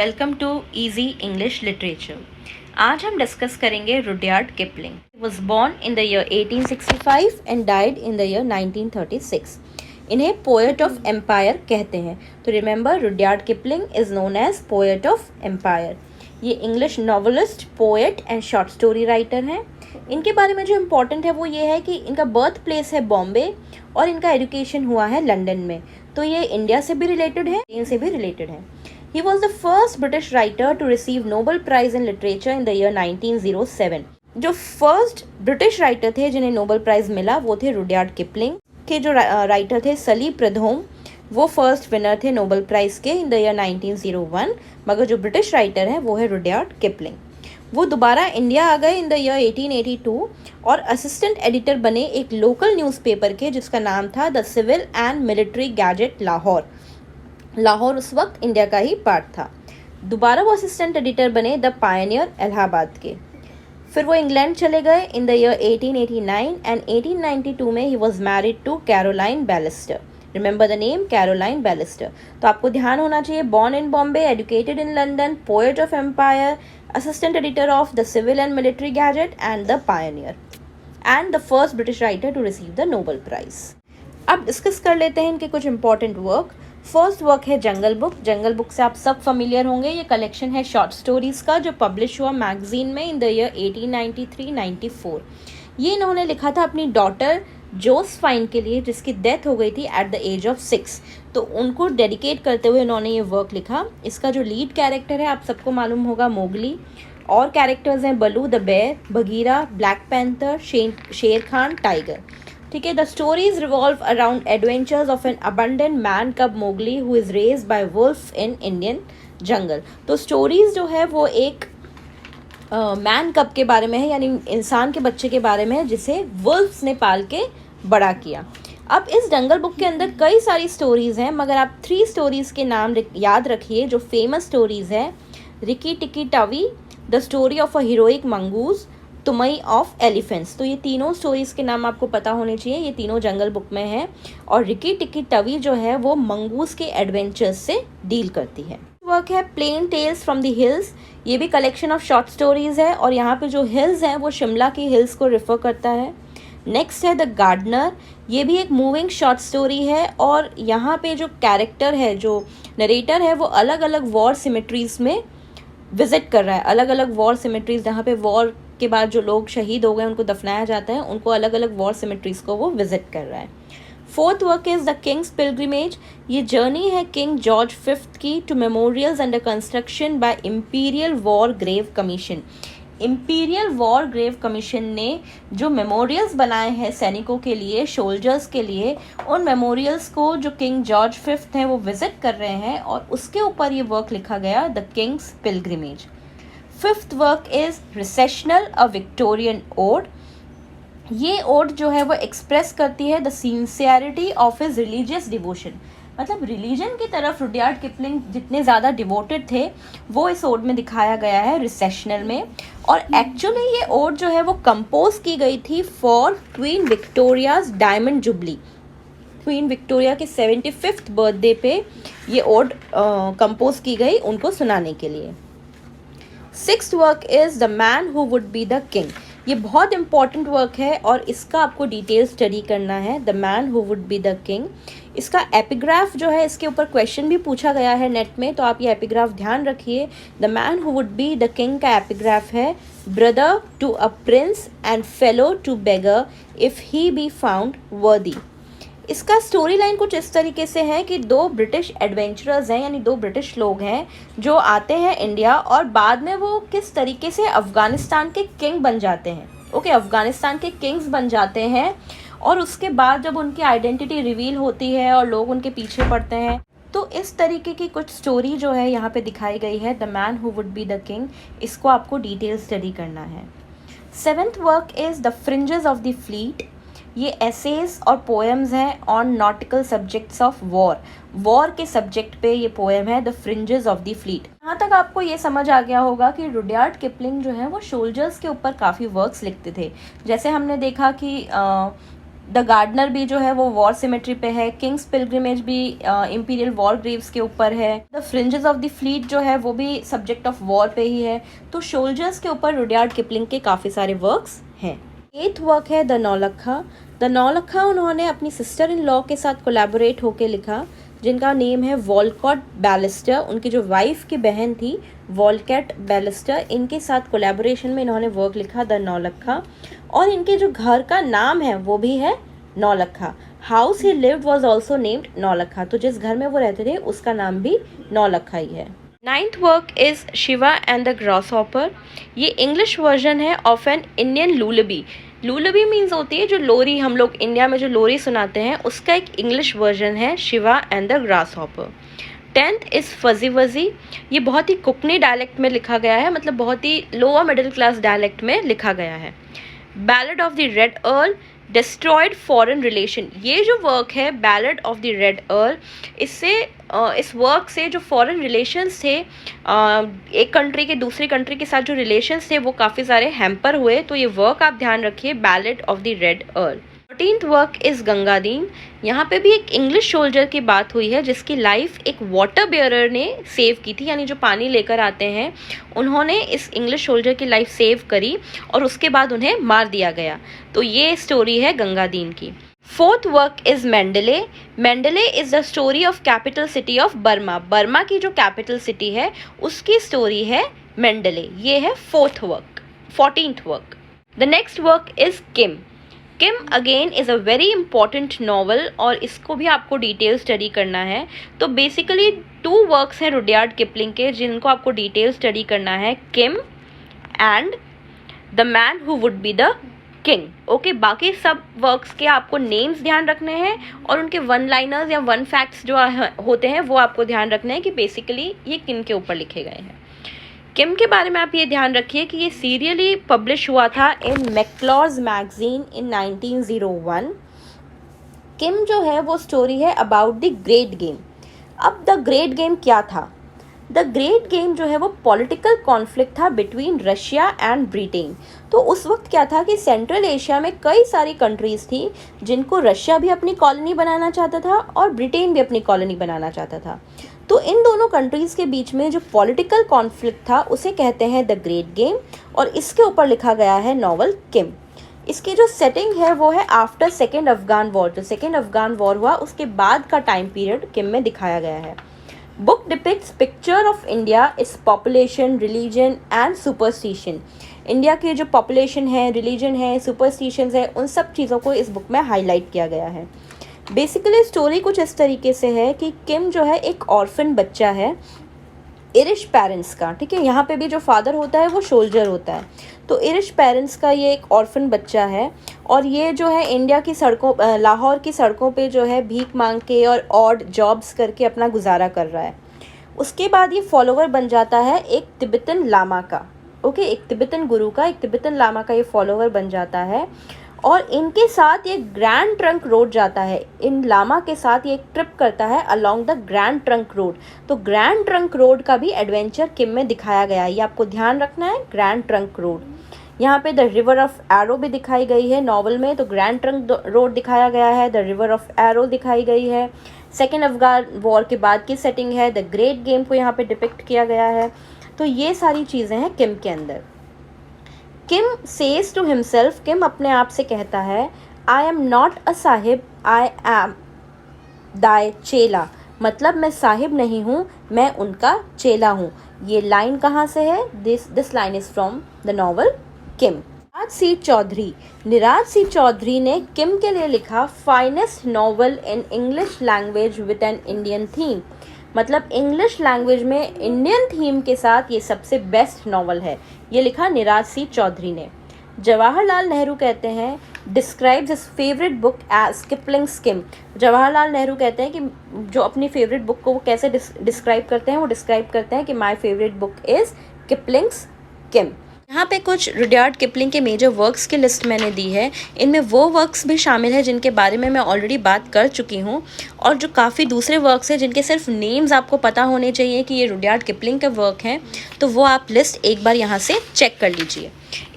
Welcome to easy English literature. आज हम discuss करेंगे Rudyard Kipling. Was born in the year 1865 and died in the year 1936। इन्हें poet of empire कहते हैं। तो remember, Rudyard Kipling is known as poet of empire. ये English novelist, poet and short story writer हैं। इनके बारे में जो इम्पोर्टेंट है वो ये है कि इनका बर्थ प्लेस है बॉम्बे और इनका एजुकेशन हुआ है लंदन में। तो ये इंडिया से भी रिलेटेड है, इंडिया से भी रिलेटेड है। He was the first British writer to receive Nobel Prize in Literature in the year 1907. जो फर्स्ट ब्रिटिश राइटर थे जिन्हें नोबेल प्राइज मिला वो थे रुडयार्ड किपलिंग। के जो राइटर थे सली प्रधोम, वो फर्स्ट विनर थे नोबेल प्राइज के इन द ईयर 1901। मगर जो ब्रिटिश राइटर हैं वो है रुडयार्ड किपलिंग। वो दोबारा इंडिया आ गए इन द ईयर 1882 और असिस्टेंट एडिटर बने एक लोकल न्यूज़पेपर के जिसका नाम था the civil and military Gazette Lahore. Lahore उस वक्त इंडिया का ही पार्ट था। दोबारा वो असिस्टेंट एडिटर बने द पायनियर इलाहाबाद के। फिर वो इंग्लैंड चले गए इन द ईयर 1889 एंड 1892 में he was married to Caroline Balestier. Remember the name, Caroline Balestier. तो आपको ध्यान होना चाहिए, born in Bombay, educated in London, poet of empire, assistant editor of the civil and military gazette and the pioneer, and the first British writer to receive the Nobel prize. अब discuss कर लेते हैं इनके कुछ इंपॉर्टेंट वर्क। फर्स्ट वर्क है जंगल book. जंगल book से आप सब फैमिलियर होंगे। ये कलेक्शन है शॉर्ट स्टोरीज का जो पब्लिश हुआ मैगजीन में इन द ईयर 1893-94। ये इन्होंने लिखा था अपनी डॉटर जोसफाइन के लिए जिसकी डेथ हो गई थी एट द एज ऑफ 6। तो उनको डेडिकेट करते हुए इन्होंने ये वर्क लिखा। इसका जो लीड कैरेक्टर है आप सबको मालूम होगा, मोगली। और कैरेक्टर्स हैं Baloo the bear, Bagheera, black panther, Shere Khan, tiger. ठीक है। The stories revolve around adventures of an abandoned man cub Mowgli who is raised by wolf in Indian jungle. तो स्टोरीज जो है वो एक मैन कब के बारे में है, यानी इंसान के बच्चे के बारे में है जिसे वुल्फ्स ने पाल के बड़ा किया। अब इस जंगल बुक के अंदर कई सारी स्टोरीज हैं, मगर आप 3 स्टोरीज के नाम याद रखिए जो फेमस स्टोरीज है। Rikki Tikki Tavi, the story of a heroic mongoose, Toomai of elephants. तो ये तीनों स्टोरीज के नाम आपको पता होने चाहिए। ये तीनों जंगल बुक में है। और रिकी टिकी टवी जो है वो मंगूस के एडवेंचर्स से डील करती है। वर्क है Plain Tales from the Hills. ये भी कलेक्शन ऑफ शॉर्ट स्टोरीज है और यहाँ पे जो हिल्स हैं वो शिमला की हिल्स को रेफर करता है। नेक्स्ट है द गार्डनर। ये भी एक मूविंग शॉर्ट स्टोरी है और यहाँ पे जो कैरेक्टर है, जो नरेटर है, वो अलग अलग वॉर सिमेट्रीज में विजिट कर रहा है। अलग अलग वॉर सिमेट्रीज जहाँ पे वॉर के बाद जो लोग शहीद हो गए उनको दफनाया जाता है, उनको अलग अलग वॉर सिमेट्रीज को वो विजिट कर रहा है। Fourth work is the Kings Pilgrimage. ये जर्नी है किंग जॉर्ज फिफ्थ की two memorials under construction by Imperial War Grave Commission. Imperial War Grave Commission ने जो मेमोरियल्स बनाए हैं सैनिकों के लिए, सोल्जर्स के लिए, उन मेमोरियल्स को जो किंग जॉर्ज फिफ्थ हैं वो विजिट कर रहे हैं और उसके ऊपर ये वर्क लिखा गया, the Kings pilgrimage. Fifth work is Recessional, a Victorian ode. ये ओड जो है वो एक्सप्रेस करती है the sincerity of his religious devotion. मतलब रिलीजन की तरफ रुडयार्ड किपलिंग जितने ज़्यादा डिवोटेड थे वो इस ओड में दिखाया गया है, रिसेशनल में। और एक्चुअली ये ओड जो है वो कंपोज की गई थी for queen Victoria's diamond jubilee. Queen Victoria के 75th बर्थडे पे ये ओड कंपोज की गई उनको सुनाने के लिए। Sixth work is the man who would be the king. ये बहुत इंपॉर्टेंट वर्क है और इसका आपको डिटेल स्टडी करना है, the man who would be the king. इसका एपिग्राफ जो है, इसके ऊपर क्वेश्चन भी पूछा गया है नेट में, तो आप ये एपिग्राफ ध्यान रखिए। The man who would be the King का एपिग्राफ है, brother to a prince and fellow to beggar if he be found worthy. इसका स्टोरी लाइन कुछ इस तरीके से है कि 2 ब्रिटिश एडवेंचरर्स हैं, यानी 2 ब्रिटिश लोग हैं जो आते हैं इंडिया और बाद में वो किस तरीके से अफ़गानिस्तान के किंग बन जाते हैं। ओके, अफ़गानिस्तान के किंग्स बन जाते हैं और उसके बाद जब उनकी आइडेंटिटी रिवील होती है और लोग उनके पीछे पड़ते हैं, तो इस तरीके की कुछ स्टोरी जो है यहाँ पे दिखाई गई है, the man who would be the king. इसको आपको डिटेल स्टडी करना है। 7th work is the fringes of the fleet. ये एसेज और पोएम्स हैं on nautical subjects of war. War के सब्जेक्ट पे ये पोएम है, the fringes of the fleet. यहाँ तक आपको ये समझ आ गया होगा कि रुडयार्ड किपलिंग जो है वो सोल्जर्स के ऊपर काफ़ी वर्क्स लिखते थे। जैसे हमने देखा कि द गार्डनर भी जो है वो वॉर सिमेट्री पे है, किंग्स पिलग्रिमेज भी इंपीरियल वॉर ग्रेव्स के ऊपर है, the fringes of the fleet जो है वो भी सब्जेक्ट ऑफ वॉर पे ही है। तो सोल्जर्स के ऊपर रुडयार्ड किपलिंग के काफ़ी सारे वर्क्स हैं। 8th वर्क है द नौलखा। द नौलखा उन्होंने अपनी सिस्टर इन लॉ के साथ कोलैबोरेट होकर लिखा, जिनका नेम है वॉलकॉट बैलिस्टर। उनकी जो वाइफ की बहन थी वॉलकॉट बैलिस्टर, इनके साथ कोलैबोरेशन में इन्होंने वर्क लिखा द नौलखा। और इनके जो घर का नाम है वो भी है Naulakha. House he lived was also named Naulakha. तो जिस घर में वो रहते थे उसका नाम भी नौलखा ही है। 9th work is Shiva and the grasshopper. ये इंग्लिश वर्जन है of an Indian lullaby. Lullaby means होती है जो लोरी, हम लोग इंडिया में जो लोरी सुनाते हैं उसका एक इंग्लिश वर्जन है Shiva and the grasshopper. 10th is fuzzy वजी। ये बहुत ही कुकनी डायलेक्ट में लिखा गया है, मतलब बहुत ही लोअर मिडिल क्लास डायलेक्ट में लिखा गया है। Ballad of the red earl, destroyed foreign relation. ये जो वर्क है ballad of the red earl, इससे इस वर्क से जो फॉरेन रिलेशंस थे, एक कंट्री के दूसरी कंट्री के साथ जो रिलेशंस थे वो काफ़ी सारे हैम्पर हुए। तो ये वर्क आप ध्यान रखिए, ballad of the red earl. 14th work is Gunga Din. यहाँ पे भी एक इंग्लिश सोल्जर की बात हुई है जिसकी लाइफ एक वाटर बेयरर ने सेव की थी, यानी जो पानी लेकर आते हैं उन्होंने इस इंग्लिश सोल्जर की लाइफ सेव करी और उसके बाद उन्हें मार दिया गया। तो ये स्टोरी है गंगादीन की। 4th work is Mandalay. Mandalay is the story of capital city of Burma. Burma की जो कैपिटल सिटी है उसकी स्टोरी है मेंडले। ये है 14th work. The next work is Kim. Kim again is a very important novel और इसको भी आपको डिटेल स्टडी करना है। तो बेसिकली 2 वर्क्स हैं रुडयार्ड किपलिंग के जिनको आपको डिटेल स्टडी करना है, Kim and the man who would be the king. Okay, बाकी सब वर्क्स के आपको नेम्स ध्यान रखने हैं और उनके वन लाइनर्स या वन फैक्ट्स जो होते हैं वो आपको ध्यान रखने हैं कि बेसिकली ये किन के ऊपर लिखे गए हैं। किम के बारे में आप ये ध्यान रखिए कि ये सीरियली पब्लिश हुआ था इन मैक्लॉज मैगजीन इन 1901। किम जो है वो स्टोरी है अबाउट द ग्रेट गेम। अब द ग्रेट गेम क्या था? द ग्रेट गेम जो है वो पॉलिटिकल कॉन्फ्लिक्ट था बिटवीन रशिया एंड ब्रिटेन। तो उस वक्त क्या था कि सेंट्रल एशिया में कई सारी कंट्रीज़ थी जिनको रशिया भी अपनी कॉलोनी बनाना चाहता था और ब्रिटेन भी अपनी कॉलोनी बनाना चाहता था। तो इन दोनों कंट्रीज़ के बीच में जो पॉलिटिकल कॉन्फ्लिक्ट था उसे कहते हैं द ग्रेट गेम और इसके ऊपर लिखा गया है नॉवल किम। इसकी जो सेटिंग है वो है आफ्टर सेकेंड अफगान वॉर। जो सेकेंड अफगान वॉर हुआ उसके बाद का टाइम पीरियड किम में दिखाया गया है। Book depicts picture of India, its population, religion and superstition. India की जो पॉपुलेशन है, रिलीजन है, सुपरस्टिशंस है, उन सब चीज़ों को इस बुक में हाईलाइट किया गया है। बेसिकली स्टोरी कुछ इस तरीके से है कि किम जो है एक ऑर्फन बच्चा है इरिश पेरेंट्स का, ठीक है। यहाँ पे भी जो फादर होता है वो सोल्जर होता है। तो इरिश पेरेंट्स का ये एक ऑर्फन बच्चा है और ये जो है इंडिया की सड़कों, लाहौर की सड़कों पे जो है भीख मांग के और ऑड जॉब्स करके अपना गुजारा कर रहा है। उसके बाद ये फॉलोवर बन जाता है एक तिब्बतन लामा का, ओके, एक तिब्बतन गुरु का, एक तिब्बतन लामा का ये फॉलोवर बन जाता है और इनके साथ ये ग्रैंड ट्रंक रोड जाता है। इन लामा के साथ ये एक ट्रिप करता है along the grand trunk road. तो ग्रैंड ट्रंक रोड का भी एडवेंचर किम में दिखाया गया है, ये आपको ध्यान रखना है। ग्रैंड ट्रंक रोड, यहाँ पे द रिवर ऑफ एरो भी दिखाई गई है नॉवल में। तो ग्रैंड ट्रंक रोड दिखाया गया है, द रिवर ऑफ एरो दिखाई गई है। सेकेंड अफगान वॉर के बाद की सेटिंग है, द ग्रेट गेम को यहाँ पे डिपिक्ट किया गया है। तो ये सारी चीज़ें हैं किम के अंदर। किम सेज टू हिमसेल्फ, किम अपने आप से कहता है, I am not a Sahib, I am thy चेला। मतलब मैं साहिब नहीं हूँ, मैं उनका चेला हूँ। ये लाइन कहाँ से है? This line is from the novel Kim. Nirad C Chaudhuri, Nirad C Chaudhuri ने किम के लिए लिखा finest novel in English language with an Indian theme. मतलब इंग्लिश लैंग्वेज में इंडियन थीम के साथ ये सबसे बेस्ट नॉवल है। ये लिखा निराज सी चौधरी ने। जवाहरलाल नेहरू कहते हैं describes his favourite book as Kipling's Kim. Jawaharlal Nehru कहते हैं कि जो अपनी फेवरेट बुक को वो कैसे डिस्क्राइब करते हैं, वो डिस्क्राइब करते हैं कि माय फेवरेट बुक इज़ किपलिंग्स किम। यहाँ पे कुछ रुडयार्ड किपलिंग के मेजर वर्क्स की लिस्ट मैंने दी है। इनमें वो वर्क्स भी शामिल है जिनके बारे में मैं ऑलरेडी बात कर चुकी हूँ, और जो काफ़ी दूसरे वर्क्स हैं जिनके सिर्फ नेम्स आपको पता होने चाहिए कि ये रुडयार्ड किपलिंग के वर्क हैं, तो वो आप लिस्ट एक बार यहाँ से चेक कर लीजिए।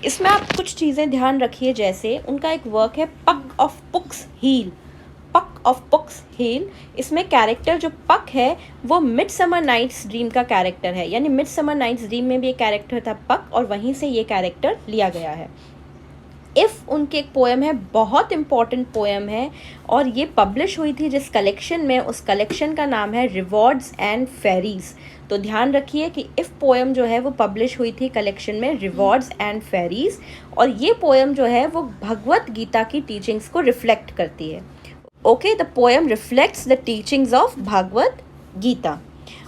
इसमें आप कुछ चीज़ें ध्यान रखिए, जैसे उनका एक वर्क है पक ऑफ पुक्स हील। पक ऑफ पुक्स हील, इसमें कैरेक्टर जो पक है वो मिडसमर नाइट्स ड्रीम का कैरेक्टर है, यानी मिडसमर नाइट्स ड्रीम में भी एक कैरेक्टर था पक, और वहीं से ये कैरेक्टर लिया गया है। इफ़ उनकी एक पोएम है, बहुत इम्पॉर्टेंट पोएम है, और ये पब्लिश हुई थी जिस कलेक्शन में, उस कलेक्शन का नाम है रिवॉर्ड्स एंड फेरीज। तो ध्यान रखिए कि इफ़ पोएम जो है वो पब्लिश हुई थी कलेक्शन में रिवॉर्ड्स एंड फेरीज, और ये पोएम जो है वो भगवत गीता की टीचिंग्स को रिफ्लेक्ट करती है। Okay, the poem reflects the teachings of Bhagavad Gita.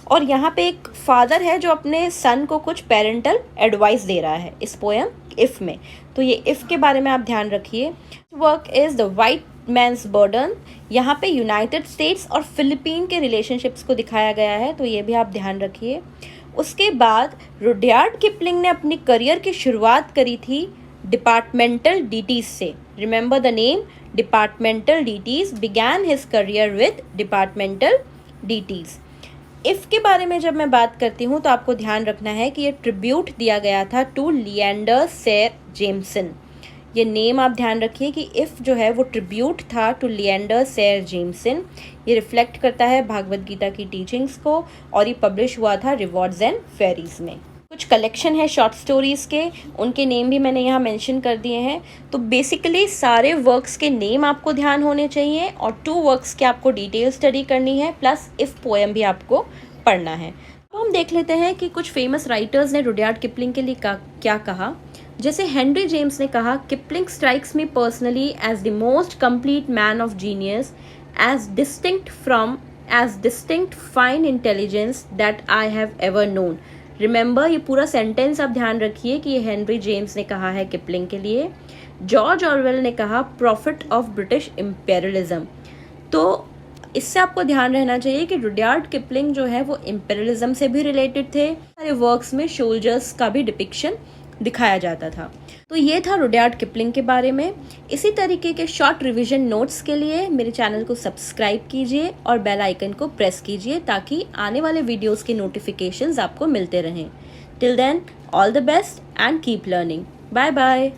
और यहाँ पे एक फादर है जो अपने सन को कुछ पेरेंटल एडवाइस दे रहा है इस पोएम इफ़ में, तो ये इफ़ के बारे में आप ध्यान रखिए। Work is the White Man's Burden. यहाँ पे यूनाइटेड स्टेट्स और फिलीपीन के रिलेशनशिप्स को दिखाया गया है, तो ये भी आप ध्यान रखिए। उसके बाद रुडयार्ड किपलिंग ने अपनी करियर की शुरुआत करी थी डिपार्टमेंटल डीटीज से। Remember the name, departmental deities began his career with departmental deities. If के बारे में जब मैं बात करती हूँ तो आपको ध्यान रखना है कि ये ट्रिब्यूट दिया गया था टू लिएंडर सेर जेमसन। ये नेम आप ध्यान रखिए कि इफ़ जो है वो ट्रिब्यूट था टू लिएंडर सेर जेमसन। ये रिफ्लेक्ट करता है भागवत गीता की टीचिंग्स को, और ये पब्लिश हुआ था रिवॉर्ड्स एंड फेरीज में। कुछ कलेक्शन है शॉर्ट स्टोरीज़ के, उनके नेम भी मैंने यहाँ मेंशन कर दिए हैं। तो बेसिकली सारे वर्क्स के नेम आपको ध्यान होने चाहिए, और 2 वर्क्स के आपको डिटेल स्टडी करनी है, प्लस इफ़ पोएम भी आपको पढ़ना है। तो हम देख लेते हैं कि कुछ फेमस राइटर्स ने रुडयार्ड किपलिंग के लिए क्या कहा। जैसे हेनरी जेम्स ने कहा, Kipling strikes me personally as the most complete man of genius, as distinct fine intelligence that I have ever known. Remember, ये पूरा सेंटेंस आप ध्यान रखिए कि ये हेनरी जेम्स ने कहा है किपलिंग के लिए। जॉर्ज ऑरवेल ने कहा प्रॉफिट ऑफ ब्रिटिश इम्पेरियलिज्म। तो इससे आपको ध्यान रहना चाहिए कि रुडयार्ड किपलिंग जो है वो इम्पेरियलिज्म से भी रिलेटेड थे। सारे वर्क्स में सोल्जर्स का भी डिपिक्शन दिखाया जाता था। तो ये था रुडयार्ड किपलिंग के बारे में। इसी तरीके के शॉर्ट रिवीजन नोट्स के लिए मेरे चैनल को सब्सक्राइब कीजिए और बेल आइकन को प्रेस कीजिए, ताकि आने वाले वीडियोस के नोटिफिकेशंस आपको मिलते रहें। Till then, all the best and keep learning. Bye bye.